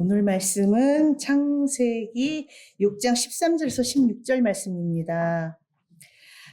오늘 말씀은 창세기 6장 13절에서 16절 말씀입니다.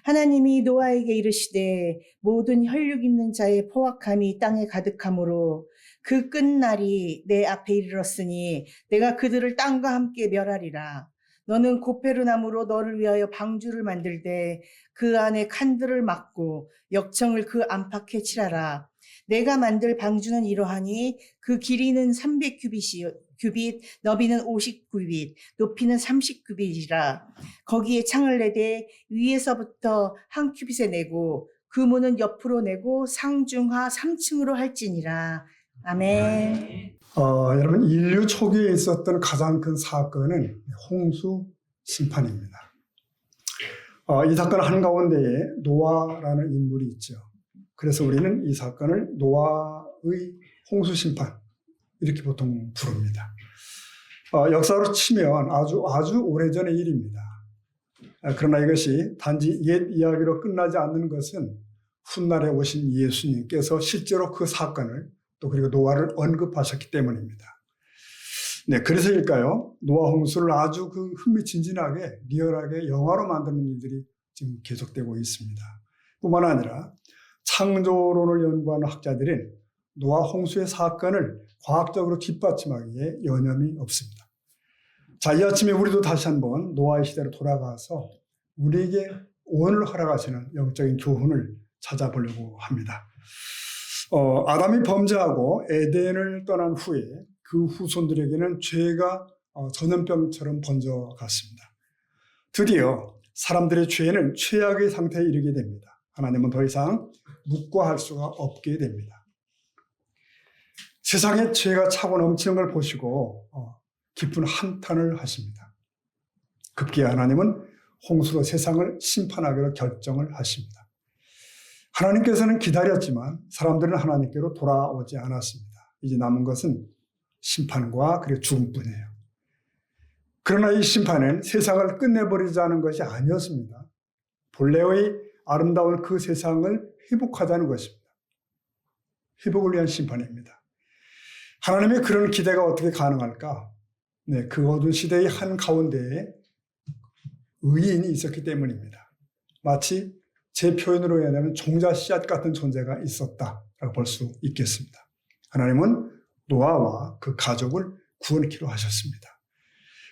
하나님이 노아에게 이르시되 모든 혈육 있는 자의 포악함이 땅에 가득하므로 그 끝날이 내 앞에 이르렀으니 내가 그들을 땅과 함께 멸하리라. 너는 고페르나무로 너를 위하여 방주를 만들되 그 안에 칸들을 막고 역청을 그 안팎에 칠하라. 내가 만들 방주는 이러하니 그 길이는 300규빗, 너비는 50규빗, 높이는 30규빗이라. 거기에 창을 내되 위에서부터 한 규빗에 내고 그 문은 옆으로 내고 상중하 3층으로 할지니라. 아멘. 여러분, 인류 초기에 있었던 가장 큰 사건은 홍수 심판입니다. 이 사건 한가운데에 노아라는 인물이 있죠. 그래서 우리는 이 사건을 노아의 홍수 심판 이렇게 보통 부릅니다. 역사로 치면 아주 오래전의 일입니다. 그러나 이것이 단지 옛 이야기로 끝나지 않는 것은 훗날에 오신 예수님께서 실제로 그 사건을 또 그리고 노아를 언급하셨기 때문입니다. 네, 그래서일까요? 노아 홍수를 아주 흥미진진하게 리얼하게 영화로 만드는 일들이 지금 계속되고 있습니다. 뿐만 아니라 창조론을 연구하는 학자들은 노아 홍수의 사건을 과학적으로 뒷받침하기에 여념이 없습니다. 자, 이 아침에 우리도 다시 한번 노아의 시대로 돌아가서 우리에게 오늘 허락하시는 영적인 교훈을 찾아보려고 합니다. 아담이 범죄하고 에덴을 떠난 후에 그 후손들에게는 죄가 전염병처럼 번져갔습니다. 드디어 사람들의 죄는 최악의 상태에 이르게 됩니다. 하나님은 더 이상 묵과할 수가 없게 됩니다. 세상에 죄가 차고 넘치는 걸 보시고 깊은 한탄을 하십니다. 급기야 하나님은 홍수로 세상을 심판하기로 결정을 하십니다. 하나님께서는 기다렸지만 사람들은 하나님께로 돌아오지 않았습니다. 이제 남은 것은 심판과 그리고 죽음뿐이에요. 그러나 이 심판은 세상을 끝내버리자는 것이 아니었습니다. 본래의 아름다운 그 세상을 회복하자는 것입니다. 회복을 위한 심판입니다. 하나님의 그런 기대가 어떻게 가능할까? 네, 그 어두운 시대의 한가운데에 의인이 있었기 때문입니다. 마치 제 표현으로 얘기하면 종자 씨앗 같은 존재가 있었다라고 볼 수 있겠습니다. 하나님은 노아와 그 가족을 구원키로 하셨습니다.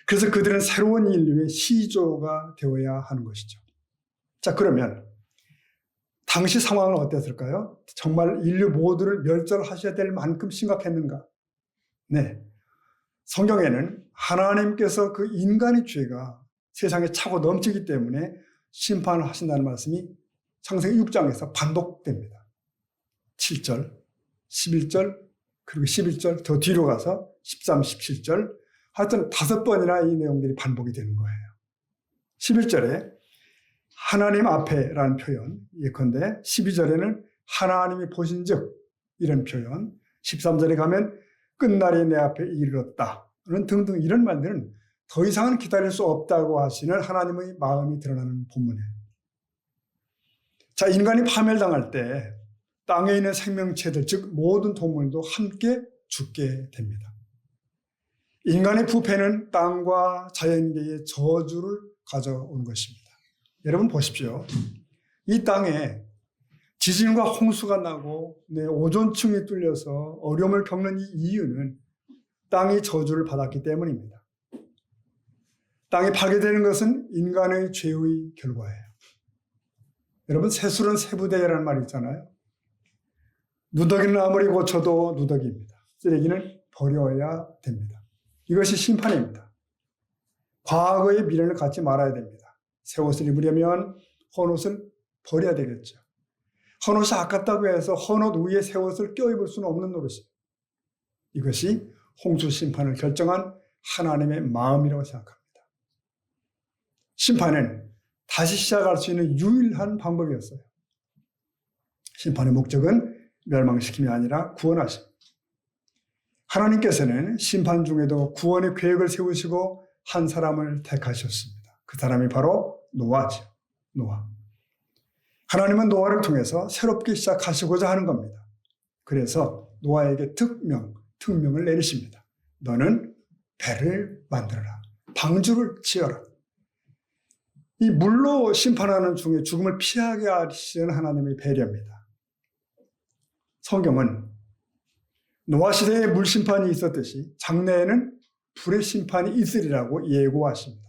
그래서 그들은 새로운 인류의 시조가 되어야 하는 것이죠. 자, 그러면 당시 상황은 어땠을까요? 정말 인류 모두를 멸절하셔야 될 만큼 심각했는가? 네, 성경에는 하나님께서 그 인간의 죄가 세상에 차고 넘치기 때문에 심판을 하신다는 말씀이 창세기 6장에서 반복됩니다. 7절, 11절, 그리고 11절, 더 뒤로 가서 13, 17절, 하여튼 5번이나 이 내용들이 반복이 되는 거예요. 11절에 하나님 앞에라는 표현, 예컨대 12절에는 하나님이 보신즉 이런 표현, 13절에 가면 끝날이 내 앞에 이르렀다는 등등 이런 말들은 더 이상은 기다릴 수 없다고 하시는 하나님의 마음이 드러나는 본문이에요. 자, 인간이 파멸당할 때 땅에 있는 생명체들, 즉 모든 동물도 함께 죽게 됩니다. 인간의 부패는 땅과 자연계의 저주를 가져온 것입니다. 여러분 보십시오. 이 땅에 지진과 홍수가 나고 오존층이 뚫려서 어려움을 겪는 이 이유는 땅이 저주를 받았기 때문입니다. 땅이 파괴되는 것은 인간의 죄의 결과예요. 여러분, 세술은 세부대라는 말이 있잖아요. 누더기는 아무리 고쳐도 누더기입니다. 쓰레기는 버려야 됩니다. 이것이 심판입니다. 과거의 미련을 갖지 말아야 됩니다. 새 옷을 입으려면 헌옷을 버려야 되겠죠. 헌옷이 아깝다고 해서 헌옷 위에 새 옷을 껴입을 수는 없는 노릇입니다. 이것이 홍수 심판을 결정한 하나님의 마음이라고 생각합니다. 심판은 다시 시작할 수 있는 유일한 방법이었어요. 심판의 목적은 멸망시킴이 아니라 구원하십니다. 하나님께서는 심판 중에도 구원의 계획을 세우시고 한 사람을 택하셨습니다. 그 사람이 바로 노아죠. 노아. 하나님은 노아를 통해서 새롭게 시작하시고자 하는 겁니다. 그래서 노아에게 특명을 내리십니다. 너는 배를 만들어라. 방주를 지어라. 이 물로 심판하는 중에 죽음을 피하게 하시는 하나님의 배려입니다. 성경은 노아 시대에 물 심판이 있었듯이 장래에는 불의 심판이 있으리라고 예고하십니다.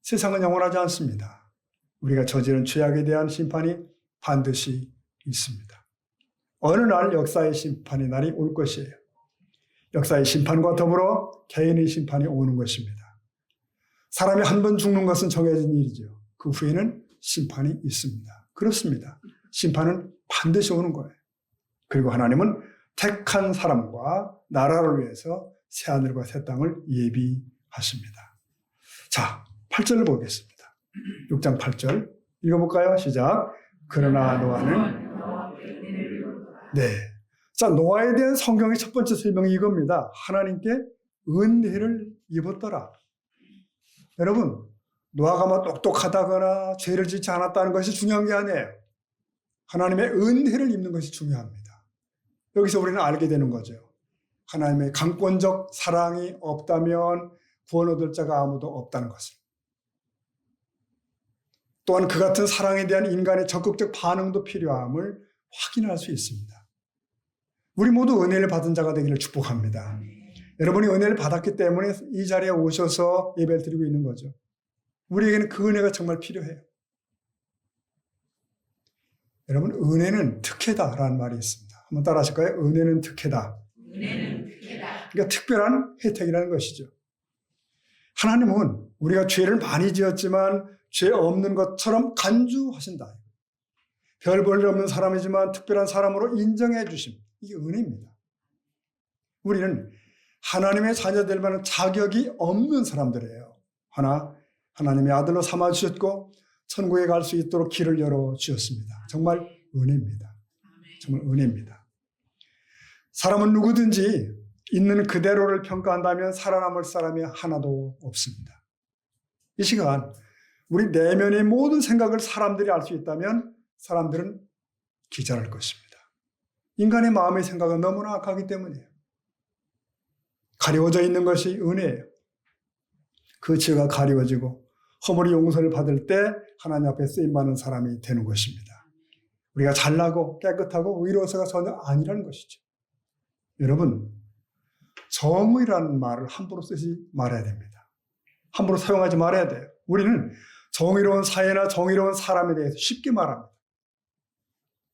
세상은 영원하지 않습니다. 우리가 저지른 죄악에 대한 심판이 반드시 있습니다. 어느 날 역사의 심판의 날이 올 것이에요. 역사의 심판과 더불어 개인의 심판이 오는 것입니다. 사람이 한 번 죽는 것은 정해진 일이죠. 그 후에는 심판이 있습니다. 그렇습니다. 심판은 반드시 오는 거예요. 그리고 하나님은 택한 사람과 나라를 위해서 새하늘과 새 땅을 예비하십니다. 자, 8절을 보겠습니다. 6장 8절 읽어볼까요? 시작. 그러나 노아는 네. 자, 노아에 대한 성경의 첫 번째 설명이 이겁니다. 하나님께 은혜를 입었더라. 여러분, 노아가 뭐 똑똑하다거나 죄를 짓지 않았다는 것이 중요한 게 아니에요. 하나님의 은혜를 입는 것이 중요합니다. 여기서 우리는 알게 되는 거죠. 하나님의 강권적 사랑이 없다면 구원 얻을 자가 아무도 없다는 것을. 또한 그 같은 사랑에 대한 인간의 적극적 반응도 필요함을 확인할 수 있습니다. 우리 모두 은혜를 받은 자가 되기를 축복합니다. 여러분이 은혜를 받았기 때문에 이 자리에 오셔서 예배를 드리고 있는 거죠. 우리에게는 그 은혜가 정말 필요해요. 여러분, 은혜는 특혜다라는 말이 있습니다. 한번 따라 하실까요? 은혜는 특혜다. 은혜는 특혜다. 그러니까 특별한 혜택이라는 것이죠. 하나님은 우리가 죄를 많이 지었지만 죄 없는 것처럼 간주하신다. 별 볼 일 없는 사람이지만 특별한 사람으로 인정해 주심. 이게 은혜입니다. 우리는 하나님의 자녀될 만한 자격이 없는 사람들이에요. 하나 하나님의 아들로 삼아주셨고 천국에 갈 수 있도록 길을 열어주셨습니다. 정말 은혜입니다. 정말 은혜입니다. 사람은 누구든지 있는 그대로를 평가한다면 살아남을 사람이 하나도 없습니다. 이 시간 우리 내면의 모든 생각을 사람들이 알 수 있다면 사람들은 기절할 것입니다. 인간의 마음의 생각은 너무나 악하기 때문이에요. 가리워져 있는 것이 은혜예요. 그 죄가 가리워지고 허물이 용서를 받을 때 하나님 앞에 쓰임받는 사람이 되는 것입니다. 우리가 잘나고 깨끗하고 의로워서가 전혀 아니라는 것이죠. 여러분, 정의라는 말을 함부로 쓰지 말아야 됩니다. 함부로 사용하지 말아야 돼요. 우리는 정의로운 사회나 정의로운 사람에 대해서 쉽게 말합니다.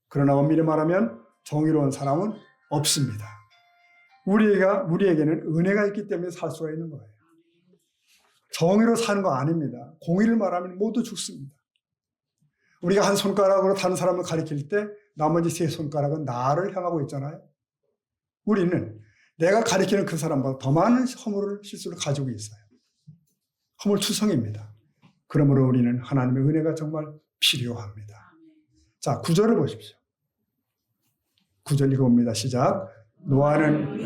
그러나 엄밀히 말하면 정의로운 사람은 없습니다. 우리에게는 은혜가 있기 때문에 살 수가 있는 거예요. 정의로 사는 거 아닙니다. 공의를 말하면 모두 죽습니다. 우리가 한 손가락으로 다른 사람을 가리킬 때 나머지 세 손가락은 나를 향하고 있잖아요. 우리는 내가 가리키는 그 사람보다 더 많은 실수를 가지고 있어요. 허물투성입니다. 그러므로 우리는 하나님의 은혜가 정말 필요합니다. 자, 9절을 보십시오. 9절 읽어봅니다. 시작. 노아는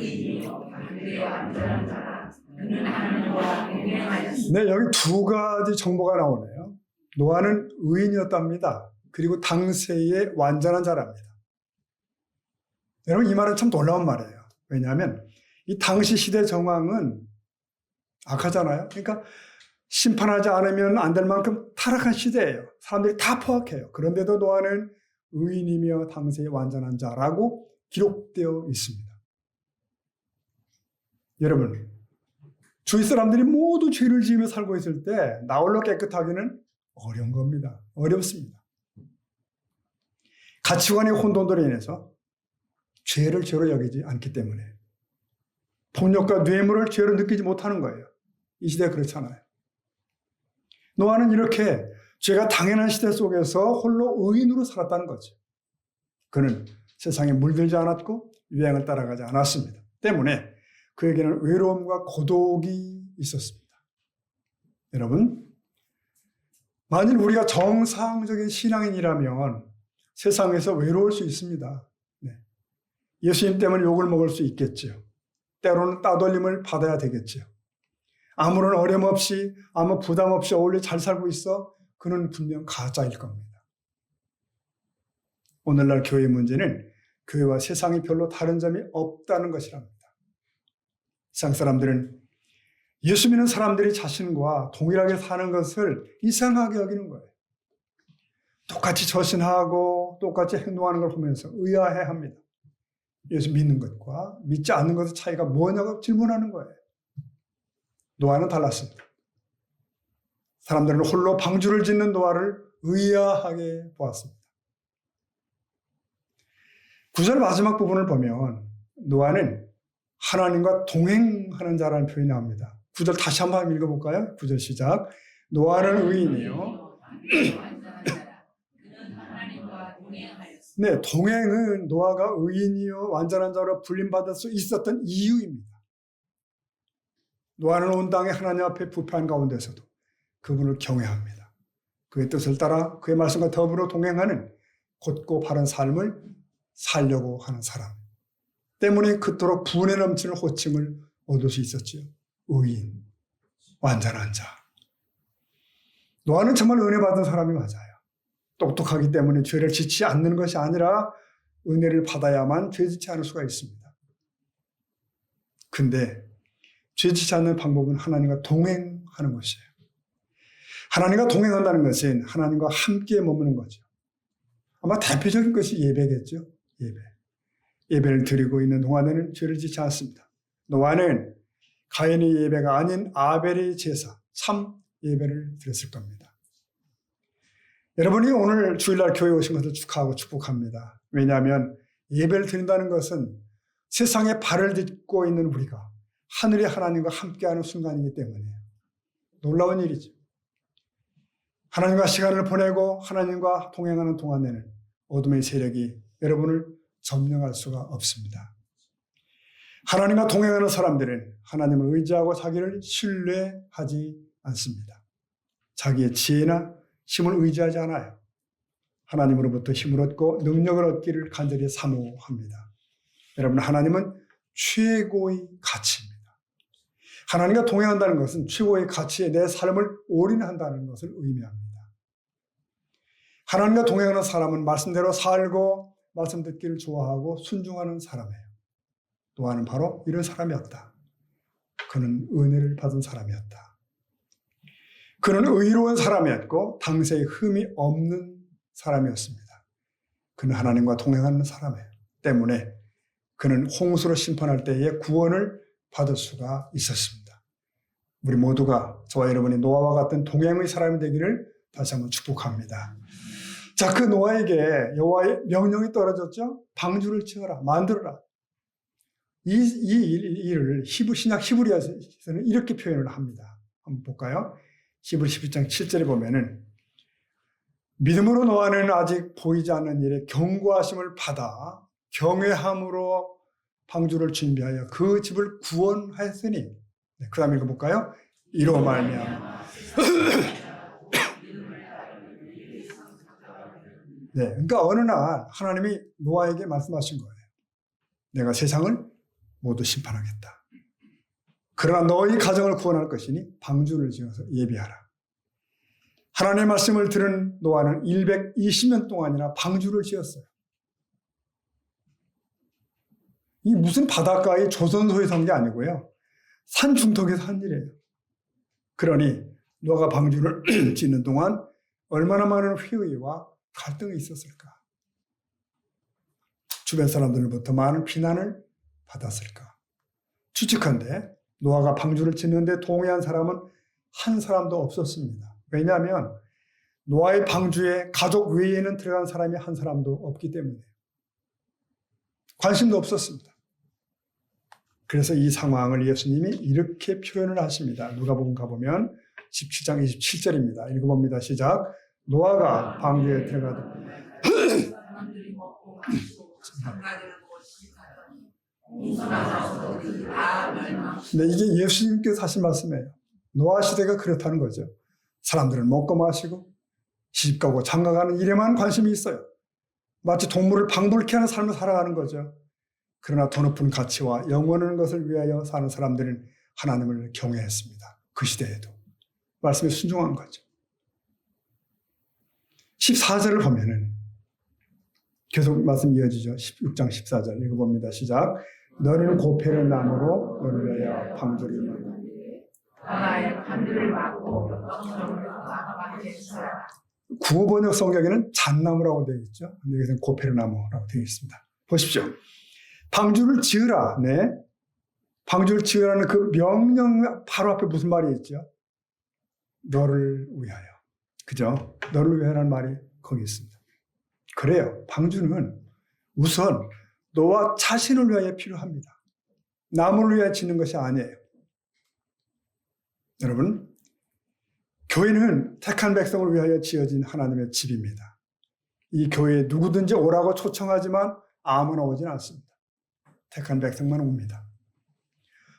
네, 여기 두 가지 정보가 나오네요. 노아는 의인이었답니다. 그리고 당세의 완전한 자랍니다. 여러분, 이 말은 참 놀라운 말이에요. 왜냐하면 이 당시 시대 정황은 악하잖아요. 그러니까 심판하지 않으면 안 될 만큼 타락한 시대예요. 사람들이 다 포악해요. 그런데도 노아는 의인이며 당세의 완전한 자라고 기록되어 있습니다. 여러분, 주위 사람들이 모두 죄를 지으며 살고 있을 때 나 홀로 깨끗하기는 어려운 겁니다. 어렵습니다. 가치관의 혼돈으로 인해서 죄를 죄로 여기지 않기 때문에 폭력과 뇌물을 죄로 느끼지 못하는 거예요. 이 시대가 그렇잖아요. 노아는 이렇게 죄가 당연한 시대 속에서 홀로 의인으로 살았다는 거죠. 그는 세상에 물들지 않았고 유행을 따라가지 않았습니다. 때문에 그에게는 외로움과 고독이 있었습니다. 여러분, 만일 우리가 정상적인 신앙인이라면 세상에서 외로울 수 있습니다. 네. 예수님 때문에 욕을 먹을 수 있겠죠. 때로는 따돌림을 받아야 되겠죠. 아무런 어려움 없이, 아무 부담 없이 어울려 잘 살고 있어? 그는 분명 가짜일 겁니다. 오늘날 교회의 문제는 교회와 세상이 별로 다른 점이 없다는 것이랍니다. 세상 사람들은 예수 믿는 사람들이 자신과 동일하게 사는 것을 이상하게 여기는 거예요. 똑같이 처신하고 똑같이 행동하는 걸 보면서 의아해합니다. 예수 믿는 것과 믿지 않는 것의 차이가 뭐냐고 질문하는 거예요. 노아는 달랐습니다. 사람들은 홀로 방주를 짓는 노아를 의아하게 보았습니다. 9절 마지막 부분을 보면 노아는 하나님과 동행하는 자라는 표현이 나옵니다. 9절 다시 한번 읽어볼까요? 9절 시작. 노아는 의인이요. 네, 동행은 노아가 의인이요 완전한 자로 불림받을 수 있었던 이유입니다. 노아는 온 땅에 하나님 앞에 부패한 가운데서도 그분을 경외합니다. 그의 뜻을 따라 그의 말씀과 더불어 동행하는 곧고 바른 삶을 살려고 하는 사람 때문에 그토록 분에 넘치는 호칭을 얻을 수 있었죠. 의인, 완전한 자. 노아는 정말 은혜 받은 사람이 맞아요. 똑똑하기 때문에 죄를 짓지 않는 것이 아니라 은혜를 받아야만 죄 짓지 않을 수가 있습니다. 근데 죄 짓지 않는 방법은 하나님과 동행하는 것이에요. 하나님과 동행한다는 것은 하나님과 함께 머무는 거죠. 아마 대표적인 것이 예배겠죠. 예배를 드리고 있는 동안에는 죄를 짓지 않습니다. 노아는 가인의 예배가 아닌 아벨의 제사, 참 예배를 드렸을 겁니다. 여러분이 오늘 주일날 교회에 오신 것을 축하하고 축복합니다. 왜냐하면 예배를 드린다는 것은 세상에 발을 딛고 있는 우리가 하늘의 하나님과 함께하는 순간이기 때문에 놀라운 일이죠. 하나님과 시간을 보내고 하나님과 동행하는 동안에는 어둠의 세력이 여러분을 점령할 수가 없습니다. 하나님과 동행하는 사람들은 하나님을 의지하고 자기를 신뢰하지 않습니다. 자기의 지혜나 힘을 의지하지 않아요. 하나님으로부터 힘을 얻고 능력을 얻기를 간절히 사모합니다. 여러분, 하나님은 최고의 가치입니다. 하나님과 동행한다는 것은 최고의 가치에 내 삶을 올인한다는 것을 의미합니다. 하나님과 동행하는 사람은 말씀대로 살고 말씀 듣기를 좋아하고 순종하는 사람이에요. 노아는 바로 이런 사람이었다. 그는 은혜를 받은 사람이었다. 그는 의로운 사람이었고 당세에 흠이 없는 사람이었습니다. 그는 하나님과 동행하는 사람이에요. 때문에 그는 홍수로 심판할 때에 구원을 받을 수가 있었습니다. 우리 모두가 저와 여러분이 노아와 같은 동행의 사람이 되기를 다시 한번 축복합니다. 자, 그 노아에게 여호와의 명령이 떨어졌죠. 방주를 지어라, 만들어라. 이 일을 신약 히브리서는 이렇게 표현을 합니다. 한번 볼까요? 히브리 11장 7절에 보면은 믿음으로 노아는 아직 보이지 않는 일에 경고하심을 받아 경외함으로 방주를 준비하여 그 집을 구원하였으니, 그 다음에 읽어볼까요? 이로 말미암아. 네, 그러니까 어느 날 하나님이 노아에게 말씀하신 거예요. 내가 세상을 모두 심판하겠다. 그러나 너희 가정을 구원할 것이니 방주를 지어서 예비하라. 하나님의 말씀을 들은 노아는 120년 동안이나 방주를 지었어요. 이 무슨 바닷가의 조선소에서 한 게 아니고요. 산 중턱에서 한 일이에요. 그러니 노아가 방주를 짓는 동안 얼마나 많은 회의와 갈등이 있었을까? 주변 사람들로부터 많은 비난을 받았을까? 추측한데 노아가 방주를 짓는데 동의한 사람은 한 사람도 없었습니다. 왜냐하면 노아의 방주에 가족 외에는 들어간 사람이 한 사람도 없기 때문에 관심도 없었습니다. 그래서 이 상황을 예수님이 이렇게 표현을 하십니다. 누가복음 가보면 17장 27절입니다. 읽어봅니다. 시작. 노아가 방주에 들어가다. 네, 이게 예수님께서 하신 말씀이에요. 노아 시대가 그렇다는 거죠. 사람들은 먹고 마시고 시집가고 장가가는 일에만 관심이 있어요. 마치 동물을 방불케 하는 삶을 살아가는 거죠. 그러나 더 높은 가치와 영원한 것을 위하여 사는 사람들은 하나님을 경외했습니다. 그 시대에도. 말씀에 순종한 거죠. 14절을 보면은 계속 말씀 이어지죠. 16장 14절 읽어봅니다. 시작. 너는 고패를 나무로 너를 위하여 방주를 만들고 나의 하늘을 막고 영성을 막게 하라. 구호 번역 성경에는 잣나무라고 되어 있죠. 여기서는 고페르나무라고 되어 있습니다. 보십시오. 방주를 지으라. 네. 방주를 지으라는 그 명령 바로 앞에 무슨 말이 있죠? 너를 위하여. 그죠? 너를 위하여라는 말이 거기 있습니다. 그래요. 방주는 우선 너와 자신을 위하여 필요합니다. 남을 위하여 짓는 것이 아니에요. 여러분, 교회는 택한 백성을 위하여 지어진 하나님의 집입니다. 이 교회에 누구든지 오라고 초청하지만 아무나 오진 않습니다. 택한 백성만 옵니다.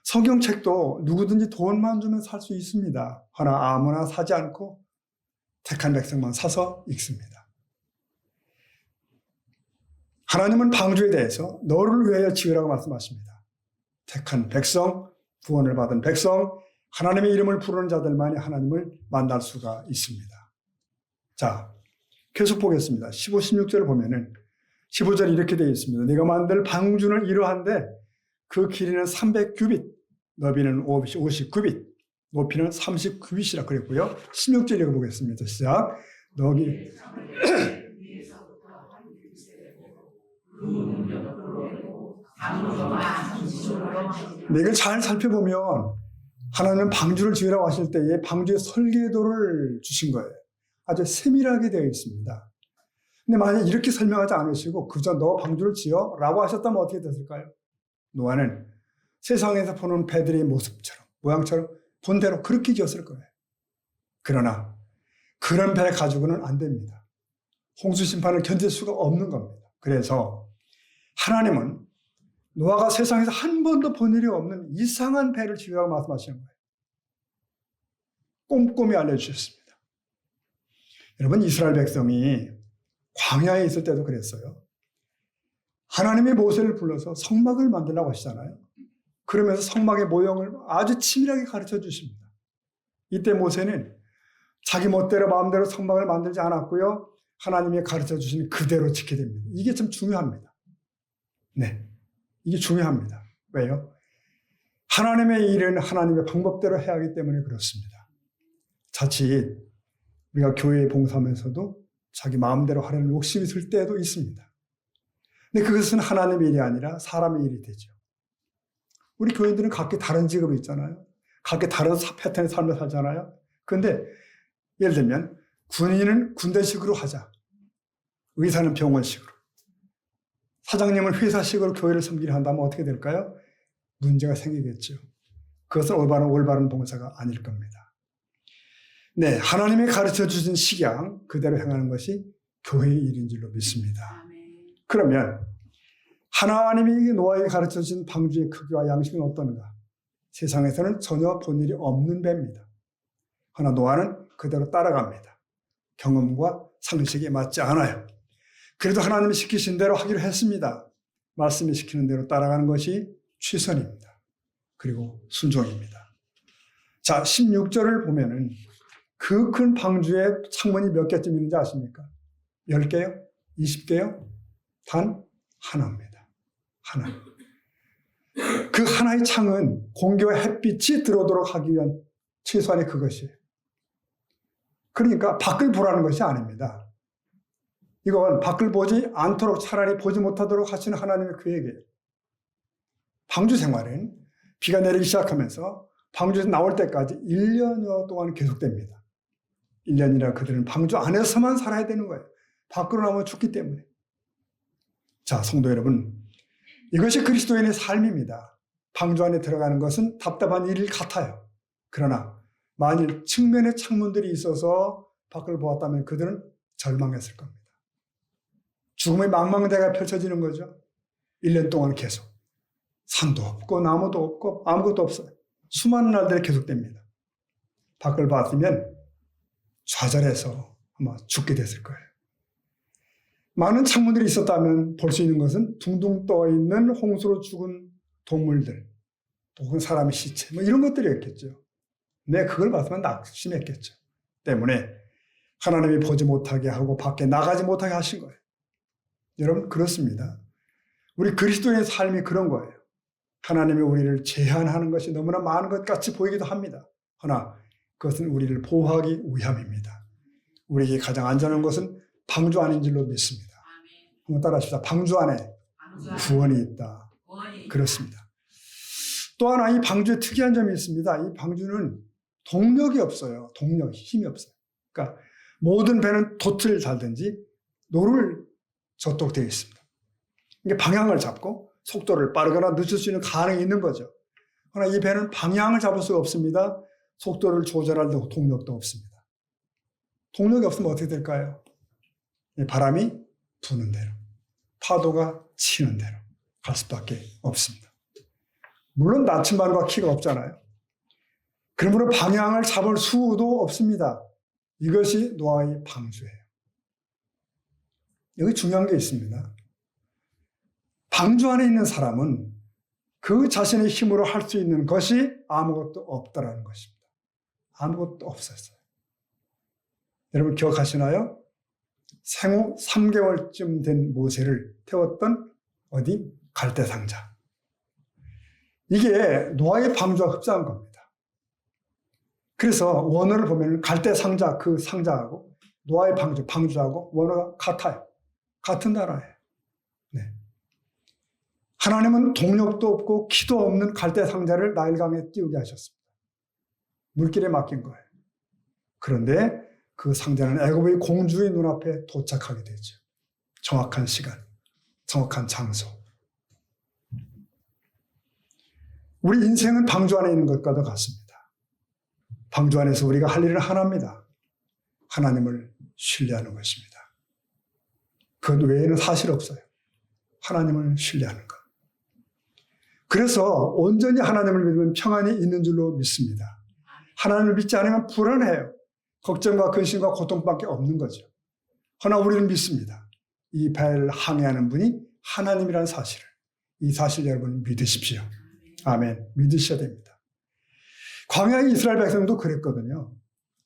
성경책도 누구든지 돈만 주면 살 수 있습니다. 그러나 아무나 사지 않고 택한 백성만 사서 읽습니다. 하나님은 방주에 대해서 너를 위하여 지으라고 말씀하십니다. 택한 백성, 구원을 받은 백성, 하나님의 이름을 부르는 자들만이 하나님을 만날 수가 있습니다. 자, 계속 보겠습니다. 15, 16절을 보면은 15절이 이렇게 되어 있습니다. 네가 만들 방주는 이러한데 그 길이는 300규빗, 너비는 59빗, 높이는 39빗이라 그랬고요. 16절 읽어보겠습니다. 시작. 너기 이걸 잘 살펴보면 하나님은 방주를 지으라고 하실 때에 방주의 설계도를 주신 거예요. 아주 세밀하게 되어 있습니다. 근데 만약 이렇게 설명하지 않으시고 그저 너 방주를 지어 라고 하셨다면 어떻게 됐을까요? 노아는 세상에서 보는 배들의 모습처럼 모양처럼 본대로 그렇게 지었을 거예요. 그러나 그런 배 가지고는 안 됩니다. 홍수 심판을 견딜 수가 없는 겁니다. 그래서 하나님은 노아가 세상에서 한 번도 본 일이 없는 이상한 배를 지으라고 말씀하시는 거예요. 꼼꼼히 알려주셨습니다. 여러분, 이스라엘 백성이 광야에 있을 때도 그랬어요. 하나님이 모세를 불러서 성막을 만들라고 하시잖아요. 그러면서 성막의 모형을 아주 치밀하게 가르쳐 주십니다. 이때 모세는 자기 멋대로 마음대로 성막을 만들지 않았고요. 하나님이 가르쳐 주신 그대로 지켜야 됩니다. 이게 참 중요합니다. 네, 이게 중요합니다. 왜요? 하나님의 일은 하나님의 방법대로 해야 하기 때문에 그렇습니다. 자칫 우리가 교회에 봉사하면서도 자기 마음대로 하려는 욕심이 있을 때도 있습니다. 근데 그것은 하나님의 일이 아니라 사람의 일이 되죠. 우리 교인들은 각기 다른 직업이 있잖아요. 각기 다른 패턴의 삶을 살잖아요. 그런데 예를 들면 군인은 군대식으로 하자. 의사는 병원식으로. 사장님은 회사식으로 교회를 섬기려 한다면 어떻게 될까요? 문제가 생기겠죠. 그것은 올바른 봉사가 아닐 겁니다. 네, 하나님이 가르쳐 주신 식양 그대로 행하는 것이 교회의 일인 줄로 믿습니다. 그러면 하나님이 노아에게 가르쳐 주신 방주의 크기와 양식은 어떤가? 세상에서는 전혀 본 일이 없는 배입니다. 그러나 노아는 그대로 따라갑니다. 경험과 상식에 맞지 않아요. 그래도 하나님이 시키신 대로 하기로 했습니다. 말씀이 시키는 대로 따라가는 것이 최선입니다. 그리고 순종입니다. 자, 16절을 보면은 그 큰 방주에 창문이 몇 개쯤 있는지 아십니까? 10개요? 20개요? 단 하나입니다. 하나. 그 하나의 창은 공기와 햇빛이 들어오도록 하기 위한 최소한의 그것이에요. 그러니까 밖을 보라는 것이 아닙니다. 이건 밖을 보지 않도록 차라리 보지 못하도록 하시는 하나님의 계획이에요. 방주 생활은 비가 내리기 시작하면서 방주에서 나올 때까지 1년여 동안 계속됩니다. 1년이나 그들은 방주 안에서만 살아야 되는 거예요. 밖으로 나오면 죽기 때문에. 자, 성도 여러분, 이것이 그리스도인의 삶입니다. 방주 안에 들어가는 것은 답답한 일 같아요. 그러나 만일 측면에 창문들이 있어서 밖을 보았다면 그들은 절망했을 겁니다. 죽음의 망망대가 펼쳐지는 거죠. 1년 동안 계속. 산도 없고 나무도 없고 아무것도 없어요. 수많은 날들이 계속됩니다. 밖을 봤으면 좌절해서 아마 죽게 됐을 거예요. 많은 창문들이 있었다면 볼 수 있는 것은 둥둥 떠있는 홍수로 죽은 동물들, 혹은 사람의 시체, 뭐 이런 것들이었겠죠. 네, 그걸 봤으면 낙심했겠죠. 때문에 하나님이 보지 못하게 하고 밖에 나가지 못하게 하신 거예요. 여러분, 그렇습니다. 우리 그리스도의 삶이 그런 거예요. 하나님이 우리를 제한하는 것이 너무나 많은 것 같이 보이기도 합니다. 허나 그것은 우리를 보호하기 위함입니다. 우리에게 가장 안전한 것은 방주 안인 줄로 믿습니다. 한번 따라합시다. 방주 안에 구원이 있다. 그렇습니다. 또 하나 이 방주에 특이한 점이 있습니다. 이 방주는 동력이 없어요. 동력이, 힘이 없어요. 그러니까 모든 배는 돛을 달든지 노를 젓도록 되어 있습니다. 이게 방향을 잡고 속도를 빠르거나 늦출 수 있는 가능이 있는 거죠. 그러나 이 배는 방향을 잡을 수가 없습니다. 속도를 조절할 동력도 없습니다. 동력이 없으면 어떻게 될까요? 바람이 부는 대로, 파도가 치는 대로 갈 수밖에 없습니다. 물론 나침반과 키가 없잖아요. 그러므로 방향을 잡을 수도 없습니다. 이것이 노아의 방주예요. 여기 중요한 게 있습니다. 방주 안에 있는 사람은 그 자신의 힘으로 할 수 있는 것이 아무것도 없다라는 것입니다. 아무것도 없었어요. 여러분 기억하시나요? 생후 3개월쯤 된 모세를 태웠던 어디? 갈대상자. 이게 노아의 방주와 흡사한 겁니다. 그래서 원어를 보면 갈대상자, 그 상자하고 노아의 방주하고 원어가 같아요. 같은 단어예요. 네. 하나님은 동력도 없고 키도 없는 갈대상자를 나일강에 띄우게 하셨습니다. 물길에 맡긴 거예요. 그런데 그 상자는 애굽의 공주의 눈앞에 도착하게 되죠. 정확한 시간, 정확한 장소. 우리 인생은 방주 안에 있는 것과도 같습니다. 방주 안에서 우리가 할 일은 하나입니다. 하나님을 신뢰하는 것입니다. 그 외에는 사실 없어요. 하나님을 신뢰하는 것. 그래서 온전히 하나님을 믿으면 평안이 있는 줄로 믿습니다. 하나님을 믿지 않으면 불안해요. 걱정과 근심과 고통밖에 없는 거죠. 그러나 우리는 믿습니다. 이 배를 항해하는 분이 하나님이라는 사실을. 이 사실 여러분 믿으십시오. 아멘. 믿으셔야 됩니다. 광야의 이스라엘 백성도 그랬거든요.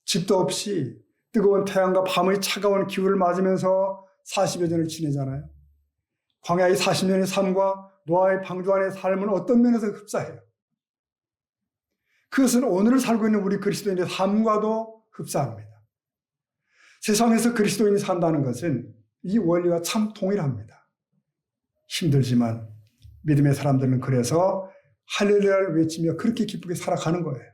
집도 없이 뜨거운 태양과 밤의 차가운 기후를 맞으면서 40여 년을 지내잖아요. 광야의 40년의 삶과 노아의 방주 안의 삶은 어떤 면에서 흡사해요. 그것은 오늘을 살고 있는 우리 그리스도인의 삶과도 흡사합니다. 세상에서 그리스도인이 산다는 것은 이 원리와 참 동일합니다. 힘들지만 믿음의 사람들은 그래서 할렐루야를 외치며 그렇게 기쁘게 살아가는 거예요.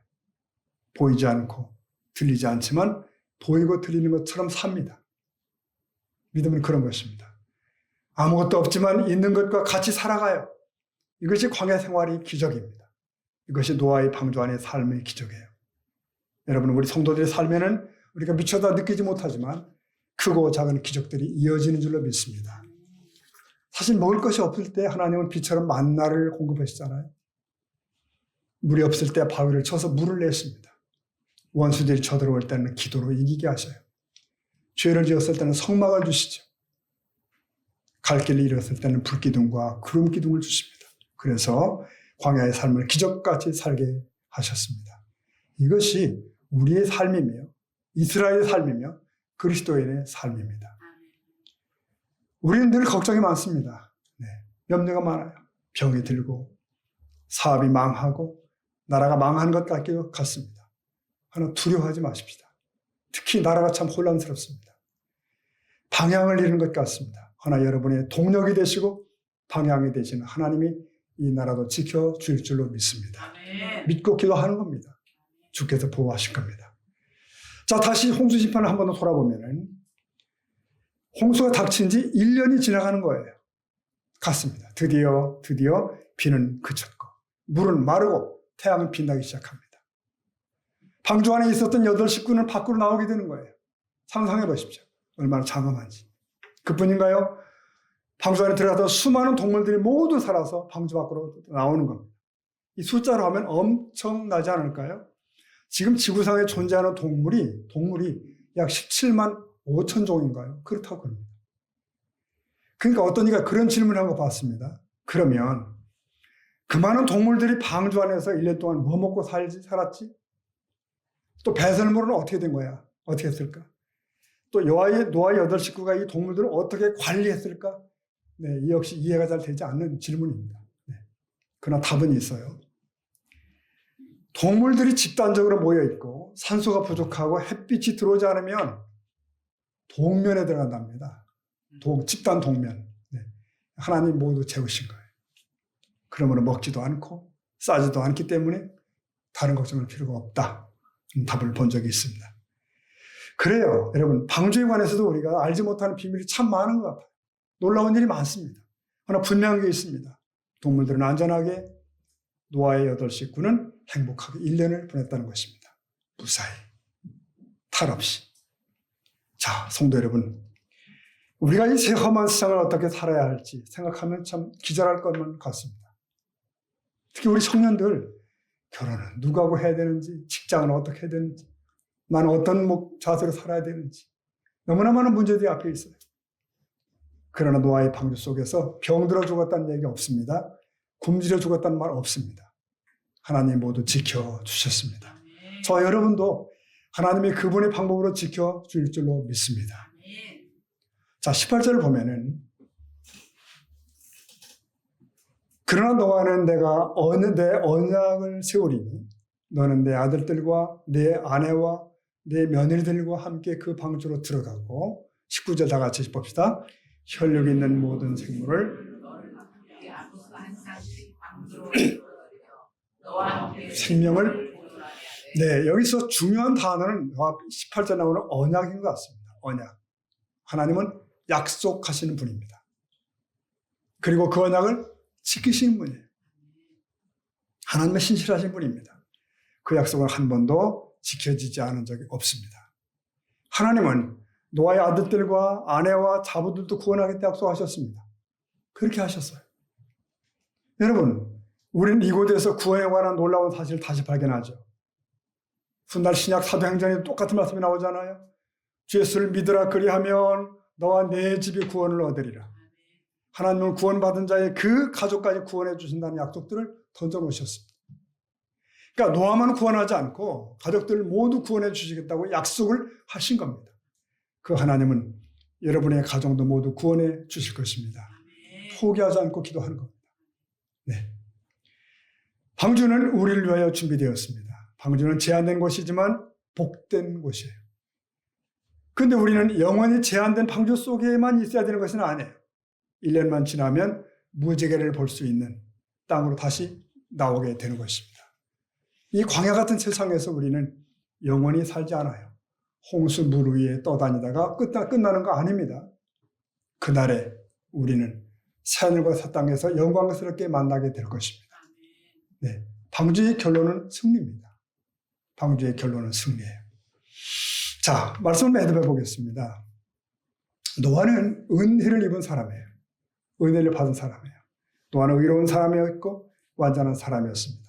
보이지 않고 들리지 않지만 보이고 들리는 것처럼 삽니다. 믿음은 그런 것입니다. 아무것도 없지만 있는 것과 같이 살아가요. 이것이 광야 생활의 기적입니다. 이것이 노아의 방주 안의 삶의 기적이에요. 여러분, 우리 성도들의 삶에는 우리가 미처 느끼지 못하지만 크고 작은 기적들이 이어지는 줄로 믿습니다. 사실 먹을 것이 없을 때 하나님은 비처럼 만나를 공급하시잖아요. 물이 없을 때 바위를 쳐서 물을 냈습니다. 원수들이 쳐들어올 때는 기도로 이기게 하셔요. 죄를 지었을 때는 성막을 주시죠. 갈 길을 잃었을 때는 불기둥과 구름 기둥을 주십니다. 그래서 광야의 삶을 기적같이 살게 하셨습니다. 이것이 우리의 삶이며 이스라엘의 삶이며 그리스도인의 삶입니다. 우리는 늘 걱정이 많습니다. 네, 염려가 많아요. 병이 들고 사업이 망하고 나라가 망한 것 같기도 같습니다. 하나 두려워하지 마십시다. 특히 나라가 참 혼란스럽습니다. 방향을 잃은 것 같습니다. 하나 여러분의 동력이 되시고 방향이 되시는 하나님이 이 나라도 지켜줄 줄로 믿습니다. 아멘. 믿고 기도하는 겁니다. 주께서 보호하실 겁니다. 자, 다시 홍수 심판을 한 번 더 돌아보면은 홍수가 닥친 지 1년이 지나가는 거예요. 같습니다. 드디어 비는 그쳤고 물은 마르고 태양은 빛나기 시작합니다. 방주 안에 있었던 8 식구는 밖으로 나오게 되는 거예요. 상상해 보십시오. 얼마나 장엄한지. 그뿐인가요? 방주 안에 들어가서 수많은 동물들이 모두 살아서 방주 밖으로 나오는 겁니다. 이 숫자로 하면 엄청나지 않을까요? 지금 지구상에 존재하는 동물이 약 17만 5천 종인가요? 그렇다고 합니다. 그러니까 어떤 이가 그런 질문을 한 거 봤습니다. 그러면 그 많은 동물들이 방주 안에서 1년 동안 뭐 먹고 살았지? 또 배설물은 어떻게 된 거야? 어떻게 했을까? 또 노아의 8 식구가 이 동물들을 어떻게 관리했을까? 네, 이 역시 이해가 잘 되지 않는 질문입니다. 네. 그러나 답은 있어요. 동물들이 집단적으로 모여 있고 산소가 부족하고 햇빛이 들어오지 않으면 동면에 들어간답니다. 집단 동면. 네. 하나님 모두 재우신 거예요. 그러므로 먹지도 않고 싸지도 않기 때문에 다른 걱정할 필요가 없다. 답을 본 적이 있습니다. 그래요. 여러분, 방주에 관해서도 우리가 알지 못하는 비밀이 참 많은 것 같아요. 놀라운 일이 많습니다. 그러나 분명한 게 있습니다. 동물들은 안전하게, 노아의 8 식구는 행복하게 1년을 보냈다는 것입니다. 무사히, 탈 없이. 자, 성도 여러분, 우리가 이 험한 세상을 어떻게 살아야 할지 생각하면 참 기절할 것만 같습니다. 특히 우리 청년들, 결혼은 누구하고 해야 되는지, 직장은 어떻게 해야 되는지, 나는 어떤 자세로 살아야 되는지 너무나 많은 문제들이 앞에 있어요. 그러나 노아의 방주 속에서 병들어 죽었다는 얘기 없습니다. 굶주려 죽었다는 말 없습니다. 하나님 모두 지켜주셨습니다. 저 여러분도 하나님이 그분의 방법으로 지켜줄 줄로 믿습니다. 자, 18절을 보면은 그러나 너와는 내가 내 언약을 세우리니 너는 내 아들들과 내 아내와 내 며느리들과 함께 그 방주로 들어가고 19절 다 같이 봅시다. 혈육 있는 모든 생물을 생명을 네, 여기서 중요한 단어는 18절 나오는 언약인 것 같습니다. 언약. 하나님은 약속하시는 분입니다. 그리고 그 언약을 지키시는 분이에요. 하나님의 신실하신 분입니다. 그 약속은 한 번도 지켜지지 않은 적이 없습니다. 하나님은 노아의 아들들과 아내와 자부들도 구원하겠다 약속하셨습니다. 그렇게 하셨어요. 여러분, 우리는 이곳에서 구원에 관한 놀라운 사실을 다시 발견하죠. 훗날 신약 사도행전에 똑같은 말씀이 나오잖아요. 주 예수를 믿으라 그리하면 너와 내 집이 구원을 얻으리라. 하나님은 구원받은 자의 그 가족까지 구원해 주신다는 약속들을 던져놓으셨습니다. 그러니까 노아만 구원하지 않고 가족들을 모두 구원해 주시겠다고 약속을 하신 겁니다. 그 하나님은 여러분의 가정도 모두 구원해 주실 것입니다. 포기하지 않고 기도하는 겁니다. 네. 방주는 우리를 위하여 준비되었습니다. 방주는 제한된 곳이지만 복된 곳이에요. 그런데 우리는 영원히 제한된 방주 속에만 있어야 되는 것은 아니에요. 1년만 지나면 무지개를 볼 수 있는 땅으로 다시 나오게 되는 것입니다. 이 광야 같은 세상에서 우리는 영원히 살지 않아요. 홍수 물 위에 떠다니다가 끝나는 거 아닙니다. 그날에 우리는 새하늘과 새 땅에서 영광스럽게 만나게 될 것입니다. 네, 방주의 결론은 승리입니다. 방주의 결론은 승리예요. 자, 말씀을 매듭해 보겠습니다. 노아는 은혜를 입은 사람이에요. 은혜를 받은 사람이에요. 노아는 의로운 사람이었고 완전한 사람이었습니다.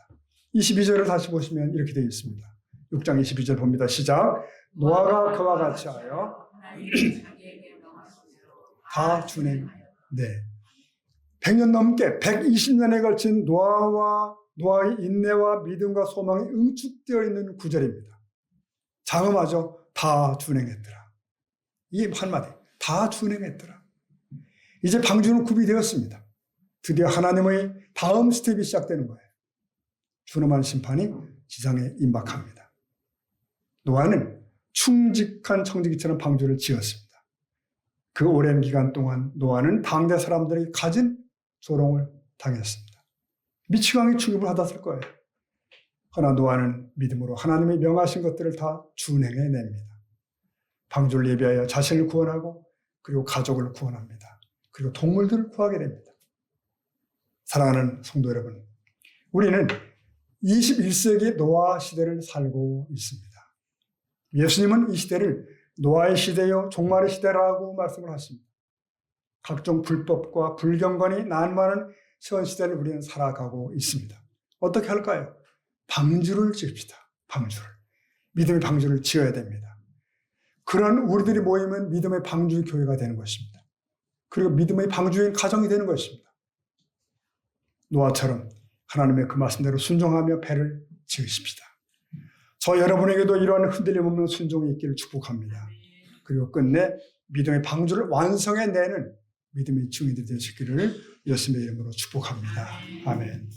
22절을 다시 보시면 이렇게 되어 있습니다. 6장 22절 봅니다. 시작. 노아가 그와 같이 하여 다 준행. 네. 100년 넘게 120년에 걸친 노아의 인내와 믿음과 소망이 응축되어 있는 구절입니다. 장엄하죠. 다 준행했더라. 이 한마디. 다 준행했더라. 이제 방주는 구비되었습니다. 드디어 하나님의 다음 스텝이 시작되는 거예요. 준엄한 심판이 지상에 임박합니다. 노아는 충직한 청지기처럼 방주를 지었습니다. 그 오랜 기간 동안 노아는 당대 사람들이 가진 조롱을 당했습니다. 미치광이 충격을 받았을 거예요. 그러나 노아는 믿음으로 하나님의 명하신 것들을 다 준행해냅니다. 방주를 예비하여 자신을 구원하고 그리고 가족을 구원합니다. 그리고 동물들을 구하게 됩니다. 사랑하는 성도 여러분, 우리는 21세기 노아 시대를 살고 있습니다. 예수님은 이 시대를 노아의 시대요 종말의 시대라고 말씀을 하십니다. 각종 불법과 불경건이 난무하는 현 시대를 우리는 살아가고 있습니다. 어떻게 할까요? 방주를 지읍시다. 방주를. 믿음의 방주를 지어야 됩니다. 그런 우리들이 모이면 믿음의 방주 교회가 되는 것입니다. 그리고 믿음의 방주인 가정이 되는 것입니다. 노아처럼 하나님의 그 말씀대로 순종하며 배를 지으십시다. 저 여러분에게도 이러한 흔들림 없는 순종이 있기를 축복합니다. 그리고 끝내 믿음의 방주를 완성해내는 믿음의 증인들이 되시기를 예수님의 이름으로 축복합니다. 아멘.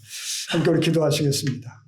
함께 우리 기도하시겠습니다.